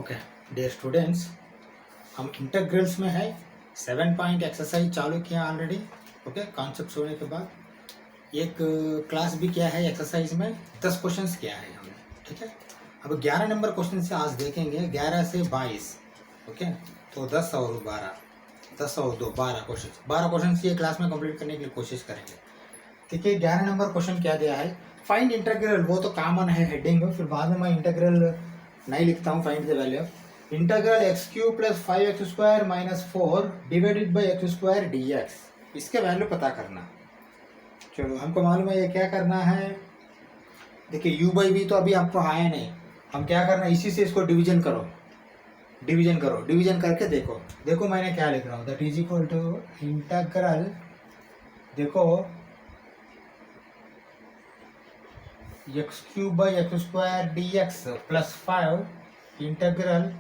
Okay dear students, हम integrals में है 7 पॉइंट एक्सरसाइज चालू किया ऑलरेडी। ओके, कॉन्सेप्ट होने के बाद एक क्लास भी किया है। एक्सरसाइज में 10 क्वेश्चंस किया है हमने। ठीक है, अब 11 नंबर क्वेश्चन से आज देखेंगे 11 से 22। ओके, तो 10 और 12, 10 और 2 12 क्वेश्चन, 12 क्वेश्चन ये क्लास में कंप्लीट करने की कोशिश करेंगे। ठीक है, 11 नंबर क्वेश्चन क्या दिया है, फाइंड इंटीग्रल। वो तो कॉमन है हेडिंग में, फिर बाद में मैं इंटीग्रल नहीं लिखता हूँ। Find the value integral x cube plus 5x² minus 4 divided by x² dx। इसके वैल्यू पता करना। चलो, हमको मालूम है ये क्या करना है। देखिए u बाई वी तो अभी आपको आया नहीं, हम क्या करना, इसी से इसको डिवीजन करो, डिवीजन करो, डिवीजन करके देखो। देखो मैंने क्या लिख रहा हूँ, that is equal to integral, देखो x cube by x² dx plus 5 integral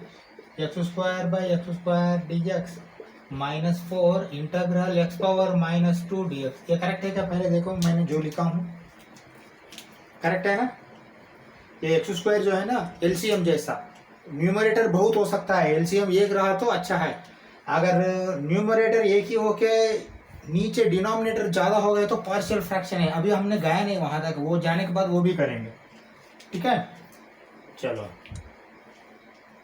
x² by x² dx minus 4 integral x power minus 2 dx। ये करेक्ट है क्या? पहले देखो मैंने जो लिखा हूँ करेक्ट है ना। ये x² जो है ना एलसीएम जैसा, न्यूमरेटर बहुत हो सकता है, एलसीएम एक रहा तो अच्छा है। अगर न्यूमरेटर एक ही होके नीचे डिनोमिनेटर ज्यादा हो गए तो पार्शियल फ्रैक्शन है। अभी हमने गया नहीं वहां तक, वो जाने के बाद वो भी करेंगे। ठीक है, चलो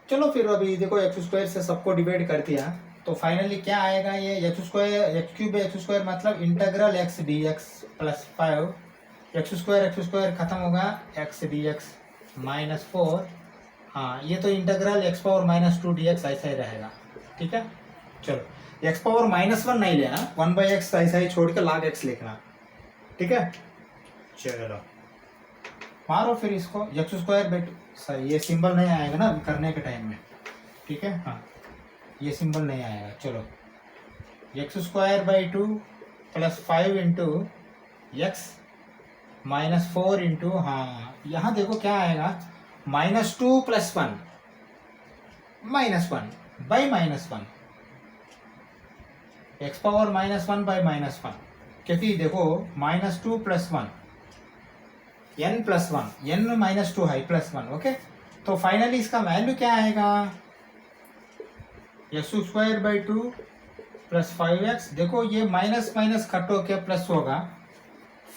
चलो फिर अभी देखो x² से सबको डिवाइड कर दिया तो फाइनली क्या आएगा, ये x² एक्स क्यूब x² मतलब integral x dx plus 5 x² खत्म होगा x dx माइनस 4। हाँ, ये तो integral x power minus 2 dx ऐसा ही रहेगा। ठीक है, चलो x पावर माइनस 1 नहीं लेना, 1/x ऐसा ही छोड़ के log x लिखना। ठीक है, चलो मारो फिर इसको x² बेट सही, ये सिंबल नहीं आएगा ना करने के टाइम में। ठीक है, हाँ ये सिंबल नहीं आएगा। चलो x² by 2 plus 5 into x minus 4 into, हाँ यहाँ देखो क्या आएगा, minus 2 plus 1 minus 1 by minus 1, x power minus 1 by minus 1, क्योंकि देखो minus 2 plus 1 n plus 1, n minus 2 है प्लस 1। ओके, तो फाइनली इसका वैल्यू क्या आएगा, x² बाई 2 प्लस 5x, देखो ये माइनस माइनस कट होके प्लस होगा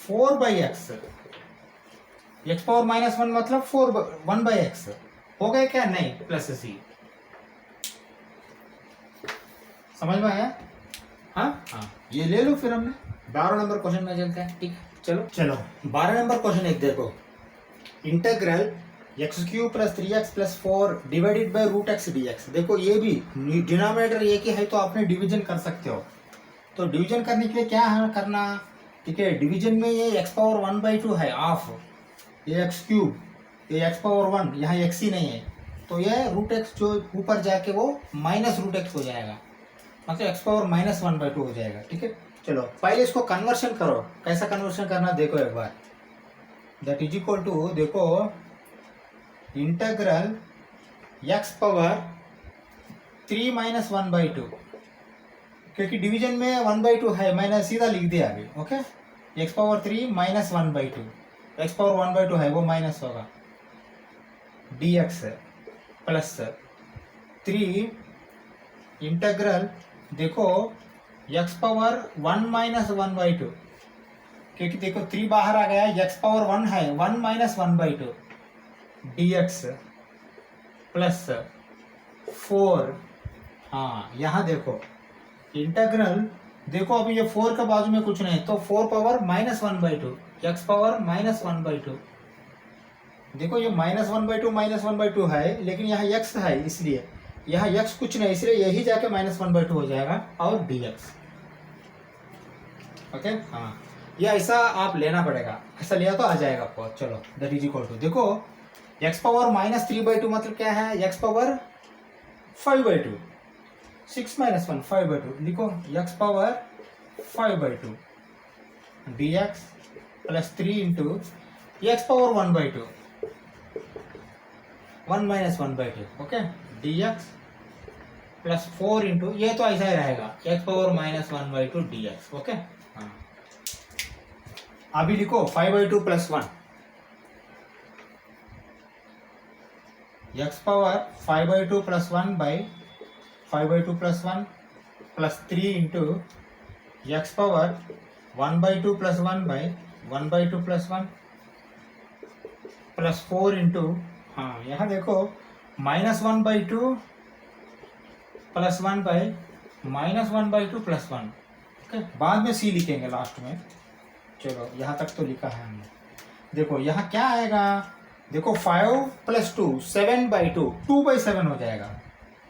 4/x, x पावर माइनस 1 मतलब 1/x हो गया क्या? नहीं, प्लस सी। समझ में आया? हाँ हाँ, ये ले लो फिर हमने 12 नंबर क्वेश्चन में चलते हैं। ठीक है, चलो चलो 12 नंबर क्वेश्चन एक देखो, integral x³ plus 3x plus 4 divided by root x dx। देखो ये भी डिनोमिनेटर एक ही है तो आपने डिवीजन कर सकते हो। तो डिवीजन करने के लिए क्या है करना, ठीक है, डिवीजन में ये x पावर 1/2 है ऑफ, ये x³, ये x पावर 1, यहाँ x ही नहीं है तो ये रूट x जो ऊपर जाके वो माइनस रूट x हो जाएगा, मतलब x पावर माइनस 1/2 हो जाएगा। ठीक है, चलो पहले इसको कन्वर्शन करो, कैसा कन्वर्शन करना देखो एक बार, दैट इज इक्वल टू, देखो इंटीग्रल x पावर 3 माइनस 1/2, क्योंकि डिवीजन में 1/2 है, मैंने सीधा लिख दिया अभी। Okay, x power 3 minus 1/2, x power 1/2 है वो माइनस होगा, dx प्लस 3 इंटीग्रल, देखो x पावर 1 माइनस 1/2, क्योंकि देखो 3 बाहर आ गया, x पावर 1 है, 1 माइनस 1/2 dx प्लस 4। हाँ यहाँ देखो इंटीग्रल, देखो अभी ये 4 के बाजू में कुछ नहीं तो 4 power minus 1/2, x power minus 1/2। देखो ये -1/2 है, लेकिन यहाँ x है इसलिए यहाँ x कुछ नहीं, इसलिए यही जाके -1/2 हो जाएगा और dx। ओके, हाँ ये ऐसा आप लेना पड़ेगा, ऐसा लिया तो आ जाएगा आपको। चलो दैट इज इक्वल टू, देखो x पावर माइनस 3/2 मतलब क्या है, x पावर 5/2, 6 माइनस 1 5/2, लिखो x power 5/2 dx plus 3 into x power 1/2, 1 minus 1/2। Okay, dx plus 4 into, ये तो ऐसा ही रहेगा x power minus 1/2 dx। Okay, हाँ अभी लिखो 5/2 plus 1, x power 5/2 plus 1 by 5/2 plus 1 plus 3 into x power 1/2 plus 1 by 1/2 plus 1 plus 4 into, हाँ यहाँ देखो -1/2 प्लस 1 बाई -1/2 प्लस 1। ओके, बाद में सी लिखेंगे लास्ट में। चलो यहाँ तक तो लिखा है हमने। देखो यहाँ क्या आएगा, देखो 5 प्लस 2 7/2, 2/7 हो जाएगा।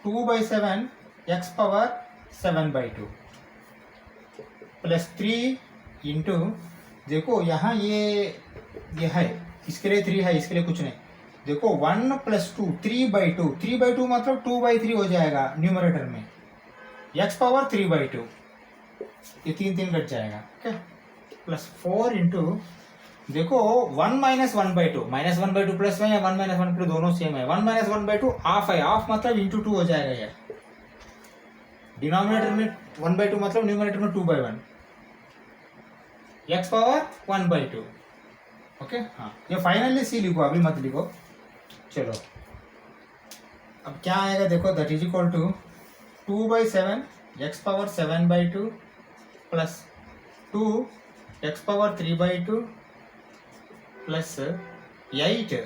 2/7 एक्स पावर 7/2 प्लस 3 इंटू, देखो यहाँ ये है, इसके लिए 3 है, इसके लिए कुछ नहीं। देखो 1 प्लस 2 3/2, 3/2 मतलब 2/3 हो जाएगा न्यूमरेटर में, एक्स पावर 3/2, ये 3 कट जाएगा। ओके, प्लस 4 इंटू, देखो 1 - 1/2, -1/2 प्लस में या 1 - 1/2 दोनों सेम है। 1 - 1/2 हाफ है, हाफ मतलब इंटू 2 हो जाएगा यार। डिनोमिनेटर में 1/2 मतलब न्यूमरेटर में 2/1, एक्स पावर 1/2। ओके, हाँ ये फाइनली सी लिखो, अभी मत लिखो। चलो अब क्या आएगा देखो, that is equal to 2/7 x power 7/2 plus 2 x power 3/2 plus 8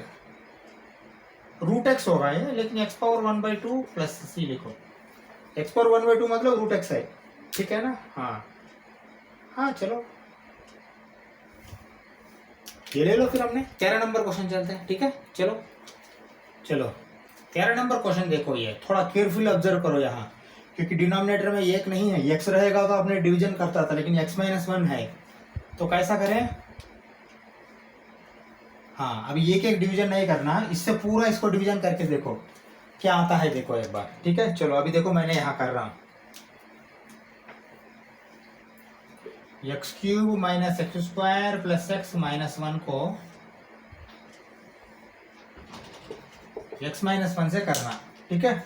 root x होगा ये, लेकिन एक्स पावर 1/2 प्लस सी लिखो। एक्स पावर 1/2 मतलब रूट एक्स है, ठीक है ना। हाँ हाँ चलो ये ले लो। फिर हमने 13 नंबर क्वेश्चन चलते हैं, ठीक है। चलो चलो 13 नंबर क्वेश्चन देखो, ये थोड़ा केयरफुली ऑब्जर्व करो यहाँ, क्योंकि डिनोमिनेटर में एक नहीं है, एक्स रहेगा तो आपने डिवीजन करता था, लेकिन x - 1 है तो कैसा करें। हाँ अभी एक एक डिवीजन नहीं करना, इससे पूरा इसको डिवीजन करके देखो क्या आता है, देखो एक बार, ठीक है। चलो अभी देखो मैंने यहाँ कर रहा हूँ, x³ - x² प्लस x - 1 को x - 1 से करना, ठीक है।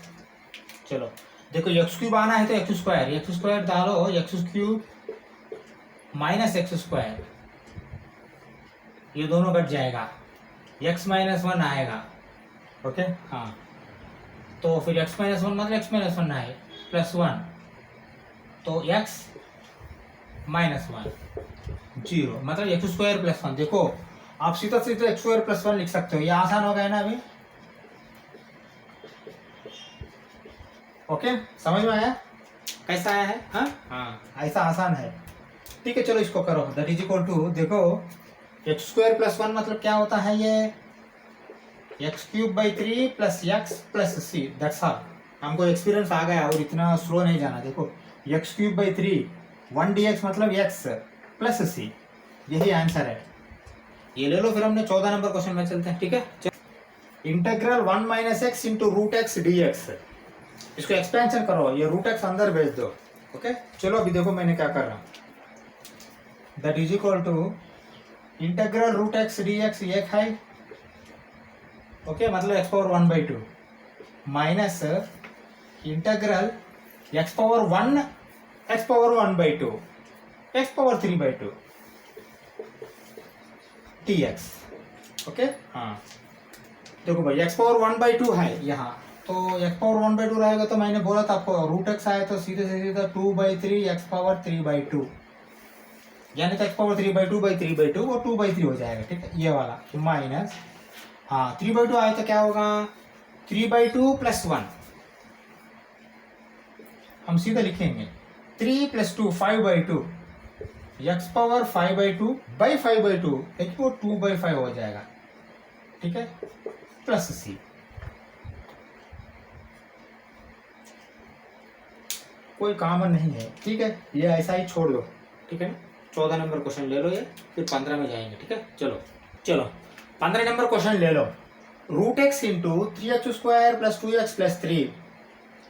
चलो देखो x³ आना है तो x² डालो, x³ - x², ये दोनों कट जाएगा, x - 1 आएगा। ओके, हाँ तो फिर x - 1 मतलब x - 1 आए प्लस 1, तो x - 1 0 मतलब x² प्लस 1। देखो आप सीधा सीधा x² प्लस 1 लिख सकते हो, ये आसान हो गया ना अभी। ओके, समझ में आया कैसा आया है। हाँ हाँ ऐसा आसान है, ठीक है। चलो इसको करो, दैट इज इक्वल टू, देखो x² प्लस 1 मतलब क्या होता है, ये x³/3 plus x plus c, that's all. हमको एक्सपीरियंस आ गया और इतना स्लो नहीं जाना। देखो x³/3 1 dx मतलब x प्लस सी, यही आंसर है, ये ले लो। फिर हमने 14 नंबर क्वेश्चन में चलते हैं, ठीक है। Integral 1 - x into root x dx, इसको एक्सपेंशन करो, ये रूट एक्स अंदर भेज दो। ओके, चलो अभी देखो मैंने क्या कर रहा हूँ, that is equal to integral root x dx एक है, ओके मतलब x power 1/2 minus integral x power 1 x power 1/2 x power 3/2 dx। Okay, हाँ देखो भाई x पावर 1/2 है यहाँ, तो x पावर 1/2 रहेगा, तो मैंने बोला था आपको रूट एक्स आया तो सीधे से सीधा 2/3 x पावर 3/2, यानी तो x पावर 3/2 वो 2/3 हो जाएगा, ठीक है। ये वाला माइनस, हाँ 3/2 आया तो क्या होगा, 3/2 प्लस 1, हम सीधा लिखेंगे 3 + 2 5/2, x पावर 5/2 बाई 5/2 एक वो 2/5 हो जाएगा, ठीक है, प्लस सी। कोई कॉमन नहीं है, ठीक है, ये ऐसा ही छोड़ दो, ठीक है। 14 नंबर क्वेश्चन ले लो ये, फिर 15 में जाएंगे, ठीक है। चलो चलो 15 नंबर क्वेश्चन ले लो, root x into 3x² plus 2x plus 3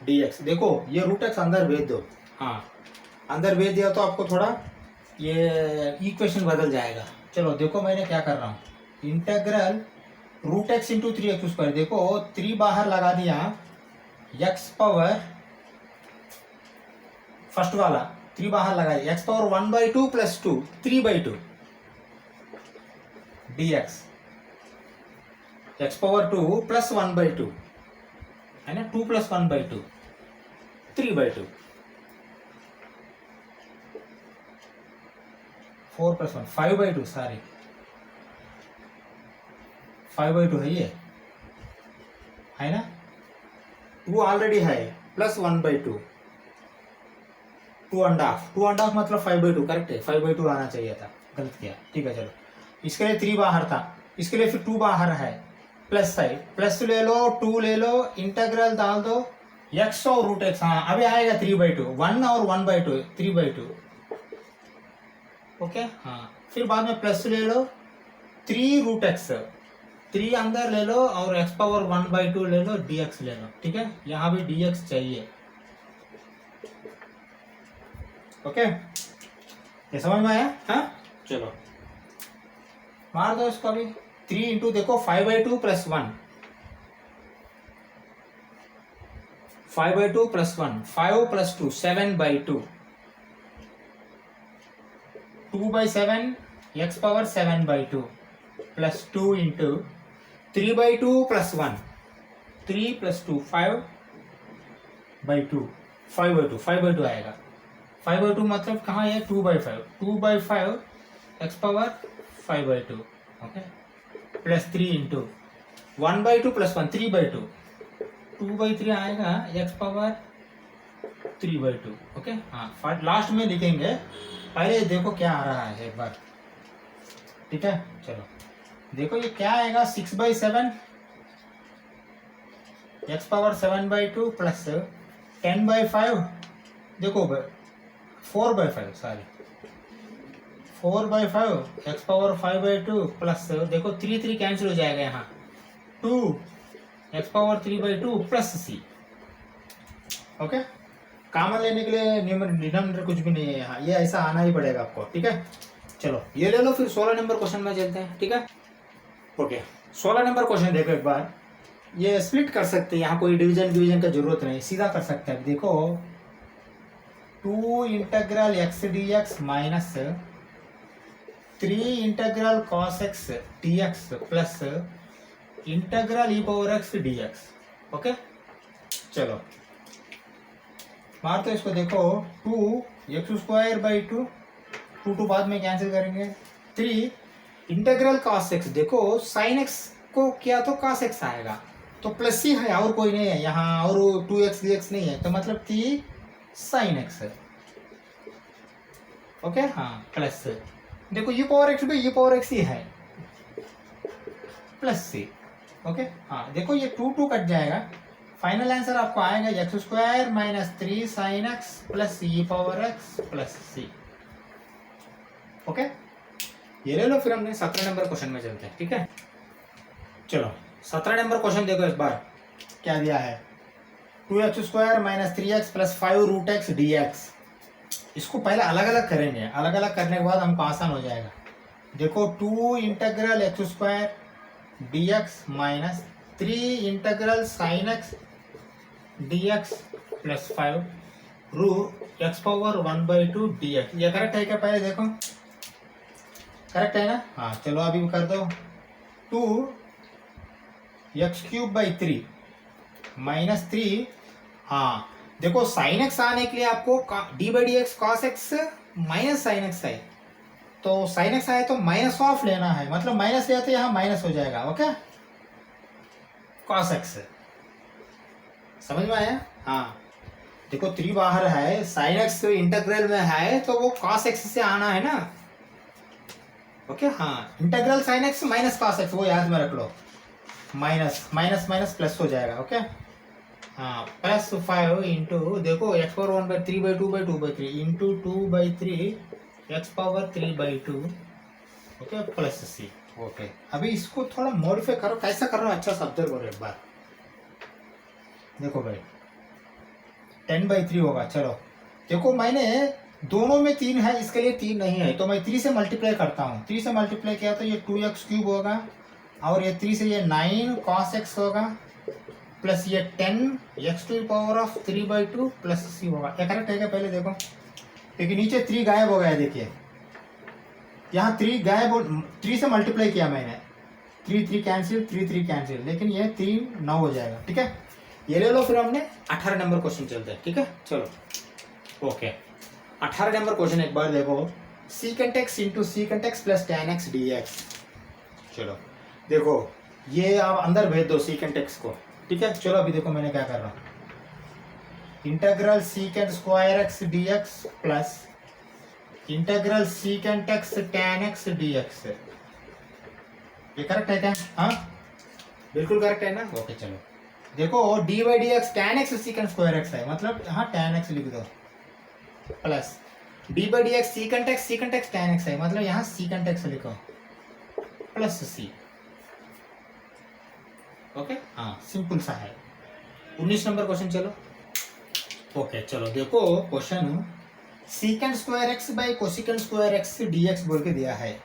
dx। देखो ये रूट एक्स अंदर भेज दो, हाँ अंदर भेज दिया तो आपको थोड़ा ये इक्वेशन बदल जाएगा। चलो देखो मैंने क्या कर रहा हूँ, integral root x into 3x², देखो 3 बाहर लगा दिया, x पावर फर्स्ट वाला 3 बाहर लगा दिया, x power 1/2 plus 2 3/2 dx, x power 2 plus 1/2 है ना, 2 + 1/2 3/2 4 + 1 5/2 सॉरी 5/2 है ना, 2 ऑलरेडी है प्लस 1/2 2.5 मतलब 5/2 करेक्ट है, 5/2 आना चाहिए था, गलत किया, ठीक है चलो। इसके लिए 3 बाहर था, इसके लिए फिर 2 बाहर है, प्लस साइड प्लस ले लो 2 ले लो, इंटीग्रल डाल दो x और √x, हाँ अभी आएगा 3/2 1 और 1/2 3/2 ओके। हाँ फिर बाद में प्लस ले लो 3 √x 3 अंदर ले लो और x⁻1/2 ले लो, dx ले लो, ठीक है, यहाँ भी dx चाहिए ओके। ये समझ में आया? हाँ चलो मार दो इसको अभी 3 इंटू देखो 5/2 + 1 5/2 + 1 5 + 2 7/2 2/7 x⁻7/2 प्लस 2 इंटू 3/2 + 1 3 + 2 5/2 5/2 आएगा, 5/2 मतलब कहाँ है 2/5 2/5 x⁻5/2 ओके, प्लस 3 इंटू 1/2 + 1 3/2 2/3 आएगा x⁻3/2 ओके। हाँ लास्ट में लिखेंगे, पहले देखो क्या आ रहा है एक बार, ठीक है चलो देखो ये क्या आएगा 6/7 x⁻7/2 प्लस 10/5 देखो 4/5 सॉरी 4/5 x⁻5/2 प्लस देखो 3 कैंसिल हो जाएगा यहाँ 2 x⁻3/2 plus c okay. Common लेने के लिए डिनोमिनेटर कुछ भी नहीं है यहाँ, ये ऐसा आना ही पड़ेगा आपको, ठीक है चलो ये ले लो। फिर 16 नंबर क्वेश्चन में चलते हैं, ठीक है ओके। 16 नंबर क्वेश्चन देखो एक बार, ये स्प्लिट कर सकते हैं, यहाँ कोई डिवीजन का जरूरत नहीं, सीधा कर सकते हैं। देखो 2 integral x dx minus 3 integral cos x dx plus integral e⁻x dx okay. चलो मारते इसको, देखो 2x² 2 बाद में कैंसिल करेंगे, 3 इंटीग्रल cos x, देखो sin x को किया तो cos x आएगा, तो प्लस ही है और कोई नहीं है यहाँ, और 2x dx नहीं है, तो मतलब 3 sin x ओके। हाँ प्लस देखो e⁻x भी e⁻x ही है प्लस c ओके। हाँ देखो ये 2 कट जाएगा, फाइनल आंसर आपको आएगा x² - 3 sin x plus e⁻x plus c okay. ये ले लो। फिर हमने 17 नंबर क्वेश्चन में चलते हैं, ठीक है चलो 17 नंबर क्वेश्चन देखो एक बार क्या दिया है, 2x² - 3x plus 5 √x dx। इसको पहले अलग अलग करेंगे, अलग अलग करने के बाद हमको आसान हो जाएगा। देखो 2 integral x² dx minus 3 integral sin x dx plus 5 x⁻1/2 dx। ये करेक्ट है क्या? पहले देखो करेक्ट है ना। हाँ चलो अभी कर दो 2x³ / 3 -3। हाँ देखो sin x आने के लिए आपको d/dx cos x minus sin x है, तो sin x आए तो माइनस ऑफ लेना है, मतलब माइनस लिया तो यहाँ माइनस हो जाएगा ओके। cos x समझ में आया। हाँ देखो 3 बाहर है, sin x इंटीग्रल में है तो वो cos x से आना है ना ओके। हाँ integral sin x minus cos x, वो याद में रख लो, माइनस माइनस माइनस प्लस हो जाएगा ओके। हाँ प्लस 5 इंटू देखो x⁻1/3/2/2/3 into 2/3 x⁻3/2 okay plus c okay. अभी इसको थोड़ा मॉडिफाई करो, कैसा कर रहा हो अच्छा शब्द करो एक बार। देखो भाई 10/3 होगा। चलो देखो मैंने दोनों में 3 है, इसके लिए 3 नहीं है, तो मैं 3 से मल्टीप्लाई करता हूँ। 3 से मल्टीप्लाई किया तो ये 2x³ होगा, और ये 3 से ये 9 cos x होगा, प्लस ये 10 x⁻3/2 प्लस c होगा। ये करेक्ट है क्या? पहले देखो, लेकिन नीचे 3 गायब हो गया। देखिए यहाँ 3 गायब, 3 से मल्टीप्लाई किया मैंने, 3 कैंसिल 3 कैंसिल, लेकिन ये 3 9 हो जाएगा ठीक है। ये ले लो, फिर हमने 18 नंबर क्वेश्चन चलते हैं, ठीक है। चलो ओके, 18 नंबर क्वेश्चन एक बार देखो, secant x into secant x plus ten x d x. चलो देखो, ये आप अंदर भेज दो सीकेंट एक्स को, ठीक है। चलो अभी देखो मैंने क्या कर रहा हूँ, integral secant square x d x plus integral secant x ten x d x. ये करेक्ट है क्या? हाँ बिल्कुल करेक्ट है ना। ओके चलो देखो, D by d x ten x secant square x है, मतलब यहाँ टेन एक्स लिख दो, plus D by d x secant x ten x है, मतलब यहाँ सीकेंट एक्स लिखो, प्लस सी। ओके हाँ, सिंपल सा है। 19 नंबर क्वेश्चन चलो। ओके चलो देखो, question secant square x by cosecant square x d x बोल के दिया है।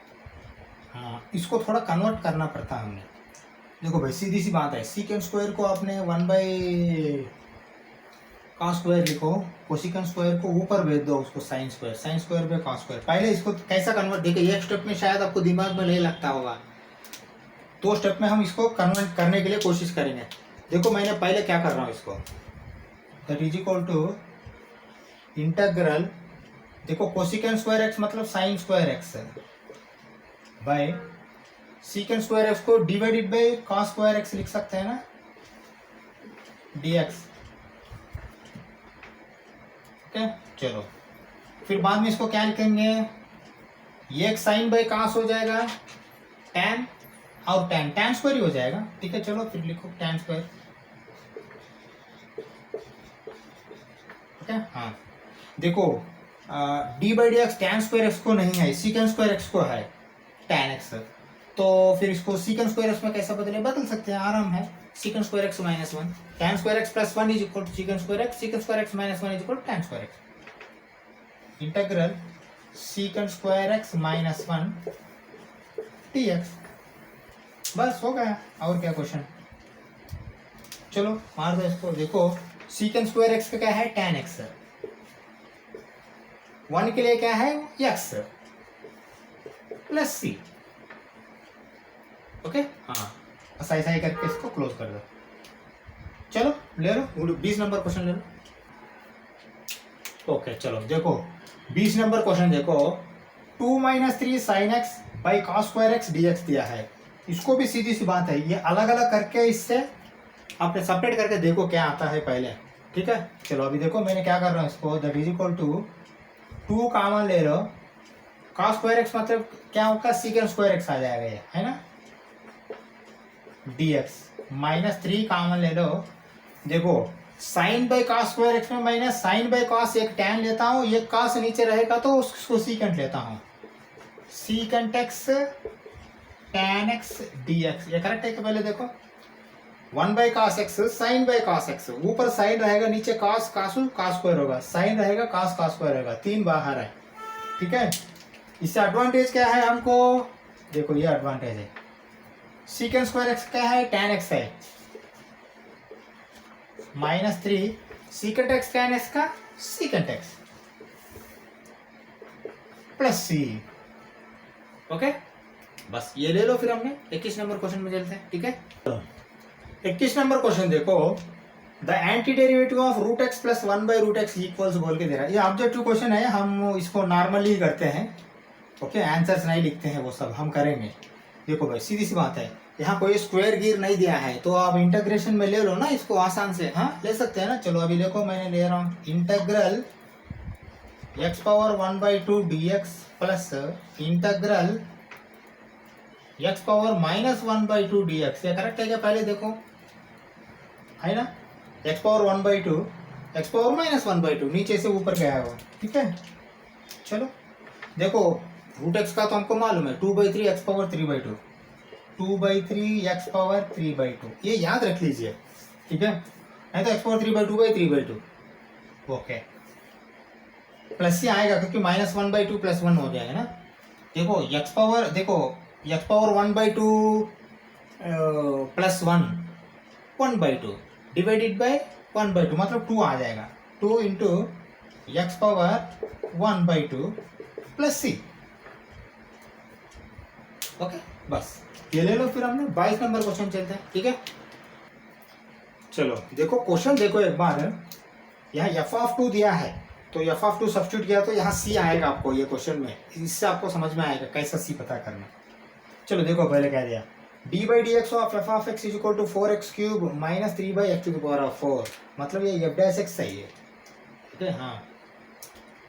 हाँ, इसको थोड़ा कन्वर्ट करना पड़ता है हमें। देखो भाई सीधी सी बात है, सीकेंट स्क्वायर को आपने 1 बाई कॉस स्क्वायर लिखो, कोसिकेंट स्क्वायर को ऊपर भेज दो उसको sine square by cos square. पहले इसको कैसा कन्वर्ट, देखिए एक स्टेप में शायद आपको दिमाग में नहीं लगता होगा, दो स्टेप में हम इसको कन्वर्ट करने के लिए कोशिश करेंगे। देखो मैंने पहले क्या कर रहा हूँ इसको, that is equal to integral, देखो कोसिकेंट स्क्वायर एक्स मतलब sine square x by secant square x को divided by cos square x लिख सकते हैं ना, dx। ओके चलो, फिर बाद में इसको क्या लिखेंगे, ये एक साइन बाय कॉस हो जाएगा, tan और tan स्क्वायर ही हो जाएगा, ठीक है। चलो फिर लिखो tan स्क्वायर। ओके हाँ देखो, D by d x tan square x को नहीं है, सीकेंट स्क्वायर एक्स को है टैन एक्स, तो फिर इसको सीकेंट स्क्वायर एक्स में कैसा बदल सकते हैं, आराम है, secant square x minus one, tan square x plus one is equal to secant square x minus one is equal to tan square x. Integral secant square x minus one d x, बस हो गया। और क्या question, चलो मार दो इसको। देखो सीकेंट स्क्वायर एक्स का क्या है, टैन एक्स, वन के लिए क्या है, एक्स प्लस सी। ओके हाँ, ऐसा ऐसा ही करके इसको क्लोज कर दो। चलो ले लो 20 नंबर क्वेश्चन ले लो। ओके चलो देखो 20 नंबर क्वेश्चन देखो, 2 minus 3 sine x by cos square x d x दिया है। इसको भी सीधी सी बात है, ये अलग अलग करके इससे आपने सेपरेट करके देखो क्या आता है पहले, ठीक है। चलो अभी देखो मैंने क्या कर रहा हूँ, इसको that is equal to 2 common ले लो, कॉस स्क्वायर एक्स मतलब क्या होगा, सीकेंट स्क्वायर एक्स आ जाएगा ये, है ना, dx माइनस 3 कॉमन ले लो। देखो sine by cos square x में मैंने साइन बाई कॉस एक टैन लेता हूँ, ये कॉस नीचे रहेगा तो उसको सीकेंट लेता हूँ, secant x tan x dx। ये करेक्ट है कि पहले देखो 1 by cos x sine by cos x, ऊपर साइन रहेगा नीचे कॉस कॉस स्क्वायर होगा, साइन रहेगा कॉस स्क्वायर रहेगा, 3 बाहर है, ठीक है। इससे एडवांटेज क्या है हमको, देखो ये एडवांटेज है, सीकेंट स्क्वायर एक्स क्या है, टैन एक्स है, minus 3 secant x tan x का secant x plus c. Okay बस ये ले लो, फिर हमने 21 नंबर क्वेश्चन में चलते हैं, ठीक है। 21 नंबर क्वेश्चन देखो, the anti derivative of root x plus 1 by root x equals बोल के दे रहा है। ये ऑब्जेक्टिव क्वेश्चन है, हम इसको नॉर्मली करते हैं, ओके आंसर्स नहीं लिखते हैं, वो सब हम करेंगे। देखो भाई सीधी सी बात है, यहाँ कोई स्क्वायर गिर नहीं दिया है तो आप इंटीग्रेशन में ले लो ना इसको आसान से, हाँ ले सकते हैं ना। चलो अभी देखो मैंने ले रहा हूँ integral x power 1 by 2 D x plus integral x power minus 1 by 2 D x. ये करेक्ट है क्या, पहले देखो है ना, x power 1 by 2 x power minus 1 by 2 नीचे से ऊपर गया है, ठीक है। चलो देखो रूट एक्स का तो हमको मालूम है 2 by 3 x power 3 by 2, 2 by 3 x power 3 by 2, ये याद रख लीजिए, ठीक है। नहीं तो x power 3 by 2 by 3 by 2, okay plus ही आएगा क्योंकि माइनस 1 बाई 2 प्लस 1 हो जाएगा ना। देखो एक्स पावर, देखो x power 1 by 2 plus 1 by 2 divided by 1 by 2 मतलब 2 आ जाएगा, 2 into x power 1 by 2 plus c. Okay बस ये ले लो, फिर हमने 22 नंबर क्वेश्चन चलते हैं, ठीक है। चलो देखो क्वेश्चन देखो एक बार, यहाँ एफ ऑफ टू दिया है तो एफ ऑफ टू सब्स्टिट्यूट किया तो यहाँ सी आएगा आपको ये क्वेश्चन में, इससे आपको समझ में आएगा कैसा सी पता करना। चलो देखो पहले क्या दिया, d by d x of f of x is equal to 4x cube minus 3 by x to the power of 4, मतलब ये एफ डैश एक्स सही है, ठीक है। हाँ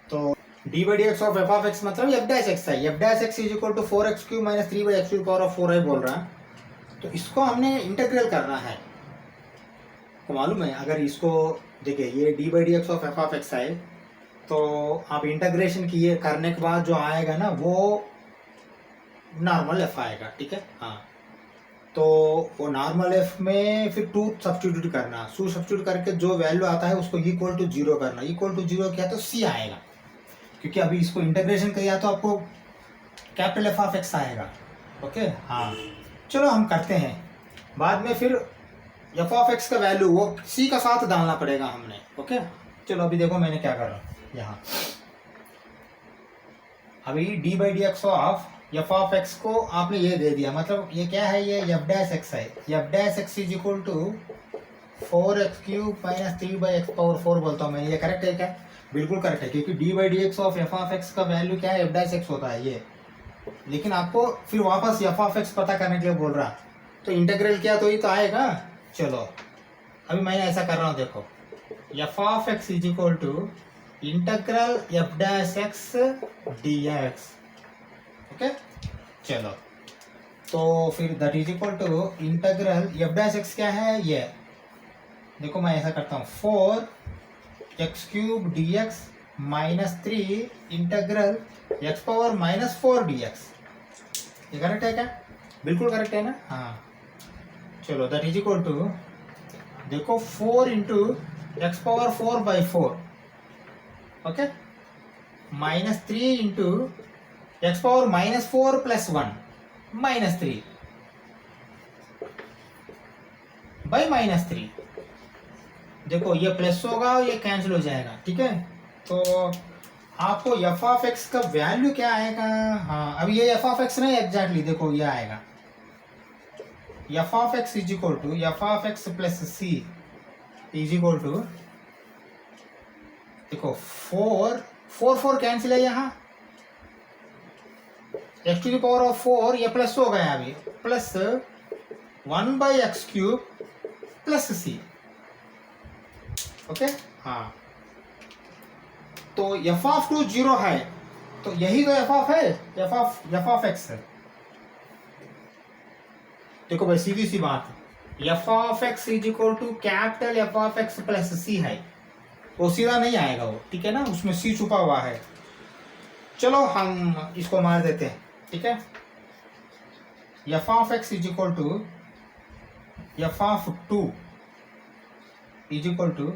तो d by d x of f of x मतलब f dash x है, f dash x is equal to 4x cube minus 3 by x to the power of 4 है बोल रहा है। तो इसको हमने इंटीग्रल करना है, तो मालूम है अगर इसको देखिए ये D by d x of f of x है, तो आप इंटीग्रेशन किए करने के बाद जो आएगा ना वो नॉर्मल एफ आएगा, ठीक है। हाँ तो वो नॉर्मल एफ में फिर 2 सब्स्टिट्यूट करना, 2 सब्स्टिट्यूट करके जो वैल्यू आता है उसको इक्वल टू 0 करना, इक्वल टू 0 किया तो सी आएगा, क्योंकि अभी इसको इंटीग्रेशन किया तो आपको कैपिटल एफ ऑफ एक्स आएगा। ओके हाँ चलो हम करते हैं, बाद में फिर एफ ऑफ एक्स का वैल्यू वो सी का साथ डालना पड़ेगा हमने। ओके चलो अभी देखो मैंने क्या कर रहा हूँ यहाँ, अभी D by d x of f of x को आपने ये दे दिया, मतलब ये क्या है, ये एफ डैश एक्स है, f dash x is equal to 4x cube minus 3 by x power 4 बोलता हूँ मैं, ये करेक्ट है क्या? बिल्कुल करेक्ट है, क्योंकि D by d x of f of x का वैल्यू क्या है, एफ डैश एक्स होता है ये, लेकिन आपको फिर वापस एफ ऑफ एक्स पता करने के लिए बोल रहा, तो इंटीग्रल किया तो ये तो आएगा। चलो अभी मैंने ऐसा कर रहा हूँ, देखो f of x is equal to integral f dash x d x. Okay चलो तो फिर that is equal to integral f dash x क्या है, ये देखो मैं ऐसा करता हूँ 4x cube d x minus 3 integral x power minus 4 d x, ये करेक्ट है क्या? बिल्कुल करेक्ट है ना। हाँ चलो दैट इज इक्वल टू देखो 4 into x power 4 by 4, okay minus 3 into x power minus 4 plus 1 minus 3 by minus 3, देखो ये प्लस होगा ये कैंसिल हो जाएगा, ठीक है। तो आपको एफ ऑफ एक्स का वैल्यू क्या आएगा, हाँ अब ये एफ ऑफ एक्स नहीं एग्जैक्टली, देखो ये आएगा f of x is equal to f of x plus c is equal to, देखो 4 कैंसिल है यहाँ, x to the power of 4 ये प्लस हो गया अभी, plus 1 by x cube plus c. Okay हाँ तो एफ ऑफ 2 0 है, तो यही तो एफ ऑफ है, एफ ऑफ एक्स है। देखो भाई सीधी सी बात, f of x is equal to capital F of x plus c है, वो सीधा नहीं आएगा वो, ठीक है ना, उसमें सी छुपा हुआ है। चलो हम इसको मार देते हैं, ठीक है। F of x is equal to f of 2 is equal to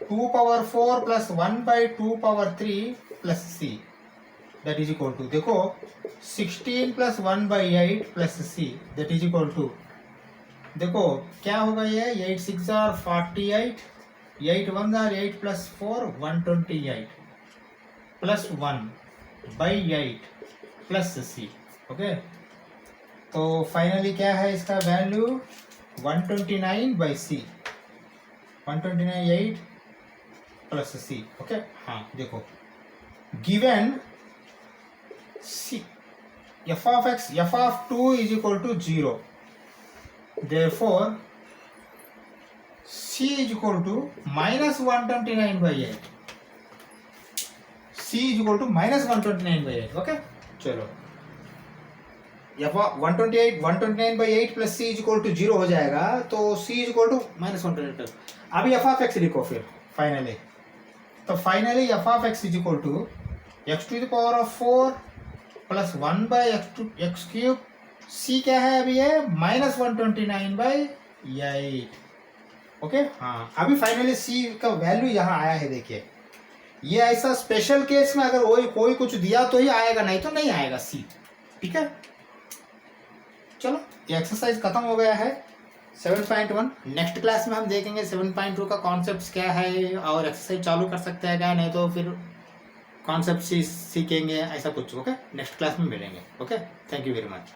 2 power 4 plus 1 by 2 power 3 plus c, that is equal to देखो 16 plus 1 by 8 plus c, that is equal to देखो क्या होगा ये 8 6 are 48, 8 1 are 8 plus 4 128 plus 1 by 8 plus c. Okay तो finally क्या है इसका value 129 by c, 129 8 plus c. Okay हाँ देखो given c f of x f of 2 is equal to 0, therefore c is equal to minus 129 by 8, c is equal to minus 129 by 8। Okay चलो F 129 by 8 plus c is equal to 0 हो जाएगा, तो c is equal to minus 129। अभी F of x लिखो फिर finally, तो finally f of x is equal to x to the power of 4 plus 1 by x cube, c क्या है अभी है माइनस 129 बाई 8। ओके हाँ अभी फाइनली सी का वैल्यू यहाँ आया है, देखिए ये ऐसा स्पेशल केस में अगर कोई कुछ दिया तो ही आएगा, नहीं तो नहीं आएगा सी, ठीक है। चलो ये एक्सरसाइज खत्म हो गया है 7.1। नेक्स्ट क्लास में हम देखेंगे 7.2 का कॉन्सेप्ट क्या है, और एक्सरसाइज चालू कर सकते हैं क्या, नहीं तो फिर कॉन्सेप्ट सीखेंगे ऐसा कुछ। ओके नेक्स्ट क्लास में मिलेंगे। Okay thank you very much.